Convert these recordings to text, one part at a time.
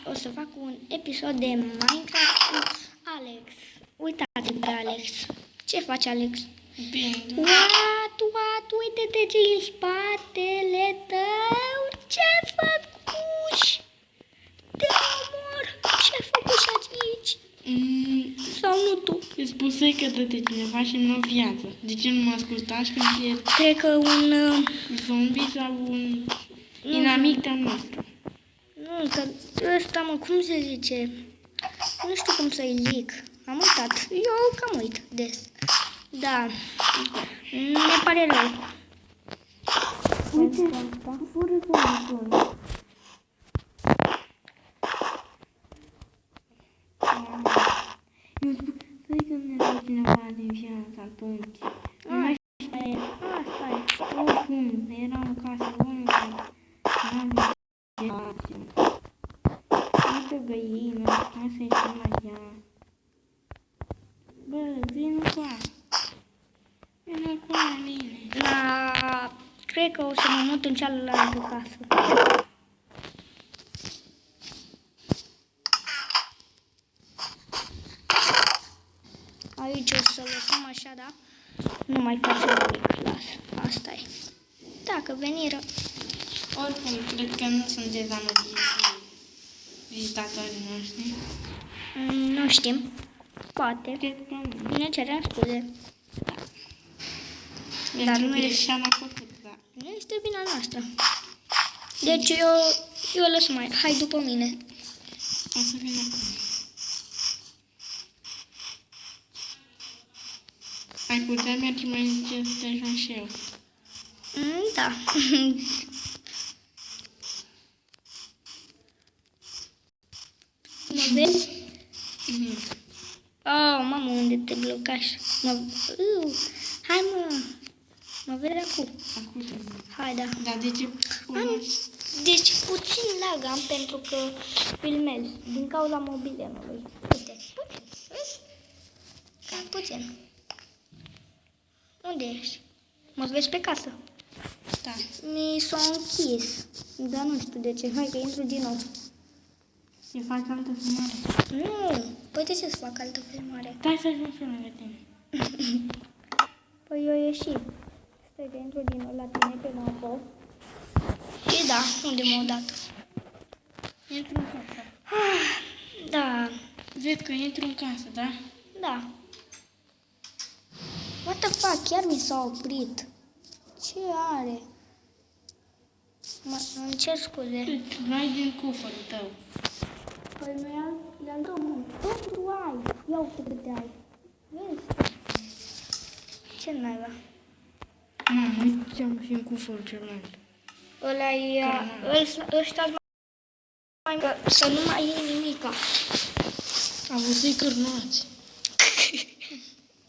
O să fac un episod de Minecraft cu Alex. Uitați-l pe Alex. Ce faci, Alex? Bine. What? Uite-te ce în spatele tău. Ce făcuși? Te omor. Ce făcuși aici? Sau nu tu? Îți spuse că de cineva și nu viață. De ce nu mă ascultați când e Cred că un... zombie sau un inamic de-al nostru? Nu, că ăsta, mă, cum se zice? Nu știu cum să-i zic. Am uitat. Eu cam uit des. Da. Ne pare rău. Uite, fără telefon. Eu spui că ne dă cineva de viață atunci. Asta e. Oricum, era în casă, unul care n-am viață. Uite găină, hai să ieșim la ea. Bă, vină cu aia. Vină cu aia, mine. Cred că o să mă mut în cealaltă casă. Aici o să lăsăm așa, da? Nu mai facem nimic, las. Asta e. Dacă veniră. Oricum, cred că nu sunt dezamăgiți vizitatorii noștri. Nu știm. Poate. Cred că nu. Ne cerem scuze. Dar nu greșeala făcută, da. Nu este vina noastră. Deci eu lăs mai. Hai după mine. O să vin acum. Ai putea merge mai încet deja și eu. Da. Mă vezi? Oh, mamă, unde te blocași? Hai, mă. Mă vezi acum? Acum te văd. Hai, da. Dar de ce? Deci puțin lag am pentru că filmez din cauza mobilemului. Uite, puțin. Vezi? Cam puțin. Unde ești? Mă vezi pe casă? Da. Mi s-a închis. Dar nu știu de ce. Hai că intru din nou. Se fac altă filmare. Nu. Păi de ce să fac altă filmare? Stai să ajung și eu lângă tine. Păi eu ieși. Stai că intru din nou la tine pe mapă. Și da, unde m-au dat? Intru în casă. Da. Vezi că intru în casă, da? Da. What the fuck? Chiar mi s-a oprit. Ce are? Îmi cer scuze. Luai din cufărul tău. Păi nu i-am dat mult. Pentru ai. Ia uite câte ai. Vezi? Ce naiba? Mamă, uite ce am și în cufărul celălalt. Ăla-i... Ăștia mai... Să nu mai iei nimica. Am văzut cârnați.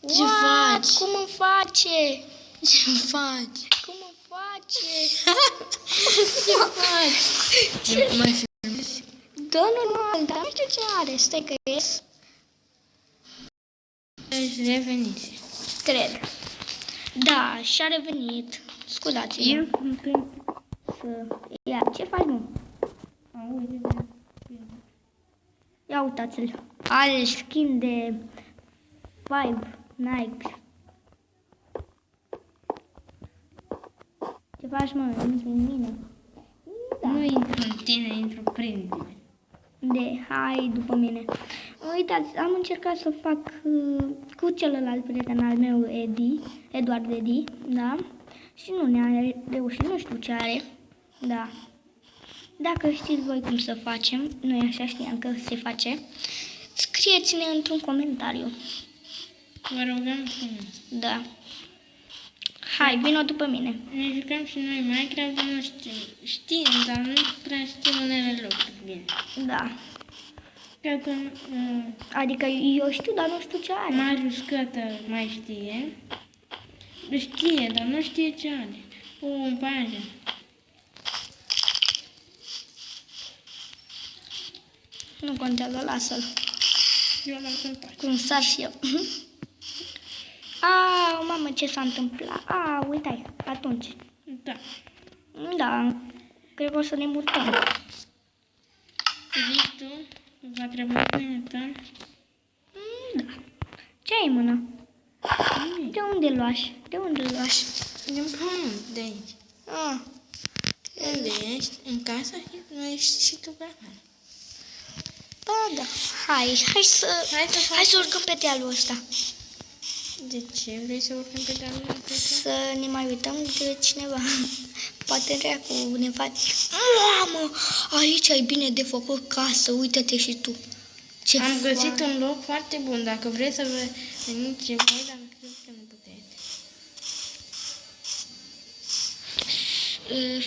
Ce faci? Cum îmi face? Ce faci? Cum îmi face? Ce faci? Ce mai filmezi? Da, normal, dar nu știu ce are. Stai că ies. Ești revenise. Cred. Da, și-a revenit. Scuzați-mă. Eu sunt Ia, ce faci, mă? Auzi, Ia uitați-l. Are skin de 5 Nike. Ce faci, mă? Intri în mine. nu intru în tine, intru prin tine. Hai după mine. Uitați, am încercat să fac cu celălalt prieten al meu, Eduard Edi, da? Și nu ne-a reușit, nu știu ce are, da. Dacă știți voi cum să facem, noi așa știam că se face, scrieți-ne într-un comentariu. Vă rugăm frumos. Da. Hai, vină după mine. Ne jucăm și noi Minecraft, dar nu știm, dar nu prea știm unele lucruri bine. Da. Cătă, Adică eu știu, dar nu știu ce are. Marius Cătă mai știe. Știe, dar nu știe ce are. Un pajă. Nu contează, lasă-l. Eu l-am să-l Cum sar și eu. Mamă, ce s-a întâmplat? Uitai, atunci. Da. Da, cred că o să ne mutăm. Zici tu? Va trebui să ne uităm? Da. Ce ai în mână? Nimic. De unde luași? De unde luași? Din pământ, de aici. Ah. Unde ești? În casă? Nu ești și tu pe acolo. Da. Hai să urcăm pe dealul ăsta. De ce vrei să urcăm pe dealul ăsta? Să ne mai uităm de cineva. Poate dracu ne face. Mamă, aici ai bine de făcut casă, uită-te și tu. Ce Am găsit foame. un loc foarte bun. Dacă vreți să veniți și voi, dar cred că nu puteți.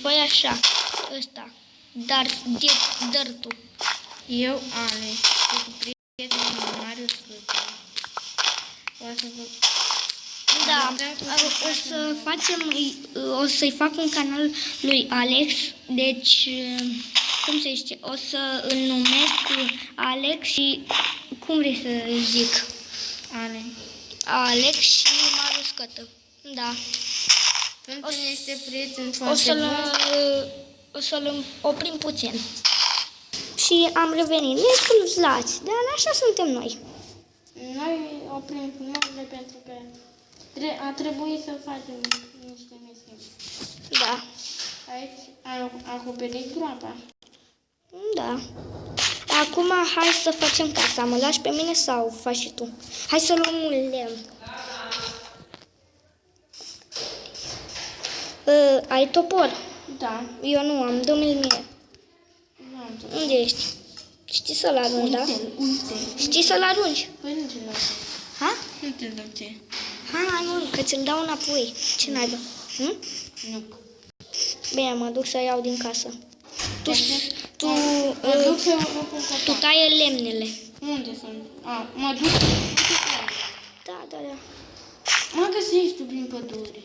Fă așa, ăsta. Dar tu. Eu, Ale, cu prietenul meu, Marius Luca. O să vă... Da, o să-i fac un canal lui Alex, deci, cum se zice, o să îl numesc Alex și, cum vrei să zic? Ale. Alex și Marius Cătă. Da. Pentru mine este prieten O foarte bun. o să-l oprim puțin. Și am revenit. Ne scuzați, dar așa suntem noi. Noi oprim filmările pentru că a trebuit să facem niște misiuni. Da. Aici am acoperit groapa. Da. Acum hai să facem casa. Mă lași pe mine sau faci și tu? Hai să luăm un lemn. Ai topor? Da. Eu nu am, dă-mi-l mie. Nu am tot. Unde ești? Știi să-l arunci, da? Uite. Știi să-l arunci? Păi nu te dau ce. Ha? Nu te dau ce. Hai, mă, că ți-l dau înapoi. Ce naiba? Nu. Bine, mă duc să iau din casă. Mă duc să rup un Tu copac. taie lemnele. Unde sunt? Mă duc. Da. Mă găsești tu prin pădure.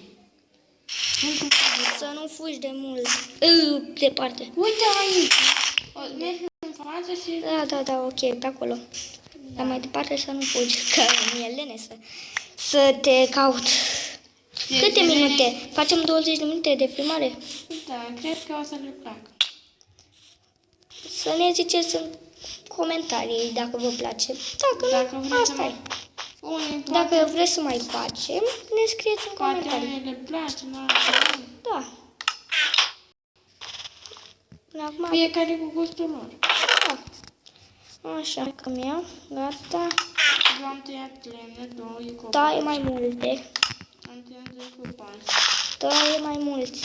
Să nu fugi de mult. Departe. Uite aici. Mergi în față și... Da, ok, pe acolo. Dar mai departe să nu fugi, că mi-e lene să te caut. Câte minute? Facem 20 de minute de filmare? Da, cred că o să le placă. Să ne ziceți în comentarii dacă vă place. Dacă nu, vreți să asta e. Unii Dacă vreți să mai facem, ne scrieți în poate comentarii. unii le place, nu? Da. Până acum, Fiecare cu gustul lor. da. Așa, că mi-am, gata. Eu am tăiat lemne, 2 copaci. Taie mai multe. Am tăiat 2 copaci. Taie mai mulți.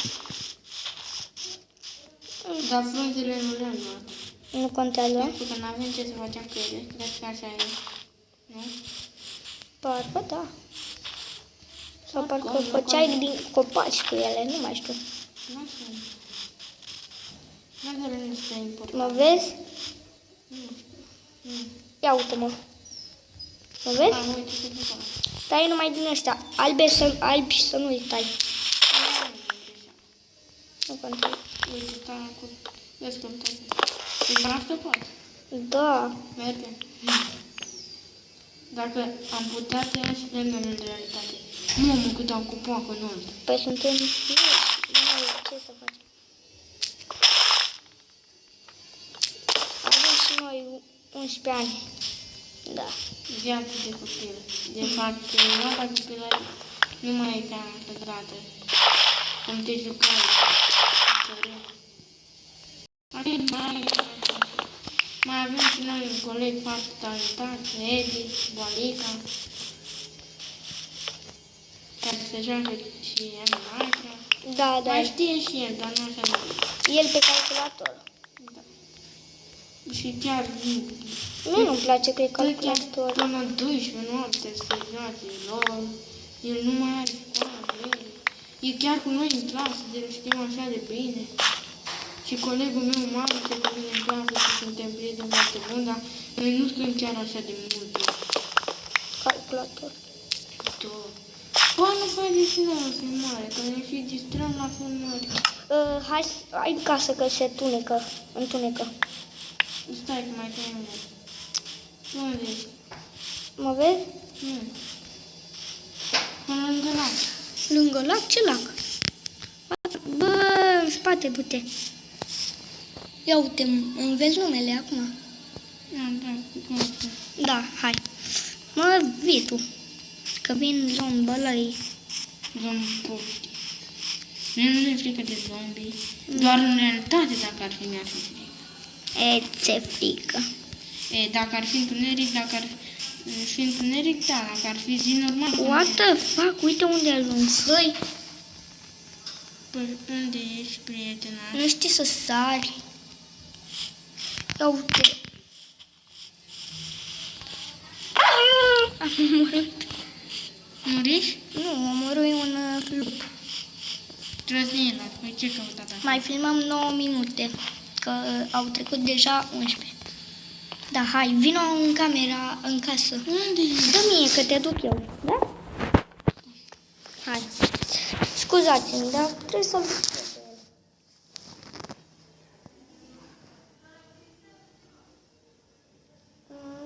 Dar frunzele nu le-am luat. Nu contează. Pentru că n-avem ce să facem cu ele. Cred că așa e. Nu? Parcă da. Sau parcă Acum, făceai din copaci cu ele, nu mai știu. Nu știu. Nu are niște important. Mă vezi? Nu. Ia uite-mă. Mă vezi? Uite ce se face. Tai numai din ăștia. Albi să nu-i tai. Nu contează. Uite, ta cu destul tot. Îți braște poate. Da. Merge. Dacă am putea tăia și lemnele în realitate. Mamă, cât am copacă înalt. Păi suntem... Nu, ce să facem? Avem și noi 11 ani. Da. Viață de copil. De fapt, viața copilării nu mai e ca câteodată. Cum te jucai. Mai avem și noi un coleg foarte talentat, Edi, Boalica, care se joacă și el în Minecraft. Da. Mai știe și el, dar nu așa de bine. El pe calculator. Da. Și chiar Nu-mi place pe chiar calculator. până 12 noapte să joace LOL. El nu mai are școală. E chiar cu noi în clasă, de îl știm așa de bine. Și colegul meu mare se cu mine în clasă și suntem prieteni foarte buni, dar noi nu suntem chiar așa de multe. Calculator. Bă, nu face și noi o filmare, că ne și distrăm la filmări. Hai în casă că se întunecă. Stai că mai tăiem eu. Unde ești? Mă vezi? Nu. Până lângă lac. Lângă lac? Ce lac? Bă, în spate, du-te. Ia uite, îmi vezi numele acum? Da, hai. Mă, vii tu. Că vin zombălăi. Zombi. Mie nu mi-e frică de zombi. Doar în realitate, dacă ar fi, mi-ar fi frică. E, ți-e frică. E, dacă ar fi întuneric, da, dacă ar fi zi normal. What the fuck? Uite unde ajung. Săi, Păi, unde ești, prietena? nu știi să sari. Ia uite. Am omorât. Muriși? Nu, omorâi un lup. Trăznila, păi ce căutat acolo? Mai filmăm 9 minute, că au trecut deja 11. Da, hai, vino în camera, în casă. Unde ești? Dă mie că te duc eu, da? Hai. Scuzați-mi, dar trebuie să-l duc eu pe el.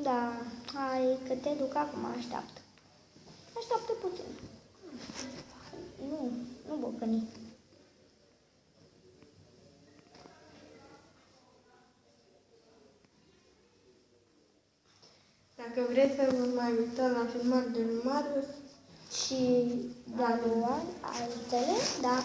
Da, hai că te duc acum, așteaptă. Așteaptă puțin. Nu bocăni. Dacă vreți să vă mai uitați la filmări de lui Marius Și de-a lui altele, da,